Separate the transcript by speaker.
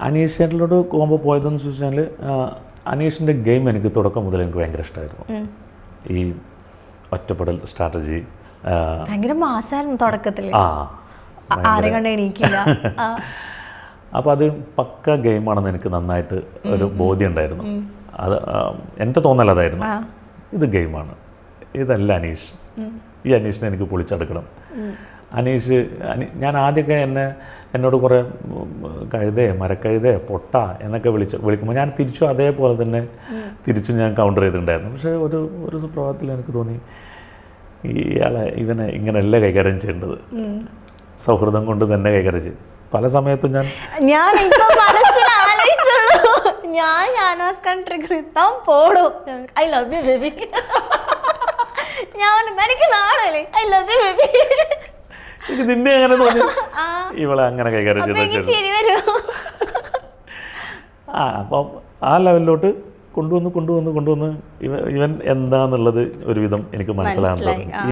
Speaker 1: അനീഷിലോട്ട് പോകുമ്പോൾ പോയതെന്ന് ചോദിച്ചാൽ അനീഷിൻ്റെ ഗെയിം എനിക്ക് തുടക്കം മുതൽ എനിക്ക് ഭയങ്കര ഇഷ്ടമായിരുന്നു. ഈ ഒറ്റപ്പെടൽ സ്ട്രാറ്റജി
Speaker 2: ഭയങ്കര മാസായിരുന്നു തുടക്കത്തിൽ.
Speaker 1: ആരെ കണ്ട് എണീക്കില്ല. അപ്പോൾ അത് പക്ക ഗെയിമാണെന്ന് എനിക്ക് നന്നായിട്ട് ഒരു ബോധ്യം ഉണ്ടായിരുന്നു. അത് എൻ്റെ തോന്നലതായിരുന്നു, ഇത് ഗെയിമാണ്, ഇതല്ല അനീഷ്, ഈ അനീഷിനെ എനിക്ക് പൊളിച്ചെടുക്കണം. ഞാൻ ആദ്യമൊക്കെ എന്നോട് കുറേ കഴുതേ മരക്കഴുതേ പൊട്ട എന്നൊക്കെ വിളിക്കുമ്പോൾ ഞാൻ തിരിച്ചു അതേപോലെ തന്നെ തിരിച്ചു ഞാൻ കൗണ്ടർ ചെയ്തിട്ടുണ്ടായിരുന്നു. പക്ഷേ ഒരു സുപ്രഭാതത്തിൽ എനിക്ക് തോന്നി ഇവനെ ഇങ്ങനെയല്ല കൈകാര്യം ചെയ്യേണ്ടത്, സൗഹൃദം കൊണ്ട് തന്നെ കൈകാര്യം ചെയ്യും. പല സമയത്തും ഞാൻ
Speaker 2: ഐ ലവ് യു ബേബി, എനിക്ക് നാളെ ഐ ലവ് യു ബേബി,
Speaker 1: നിന്നെ അങ്ങനെ തോന്നി ഇവളെ അങ്ങനെ കൈകാര്യം ചെയ്ത. അപ്പം ആ ലെവലിലോട്ട് കൊണ്ടുവന്ന് ഇവൻ എന്താന്നുള്ളത് ഒരുവിധം എനിക്ക് മനസ്സിലാകുന്നത്.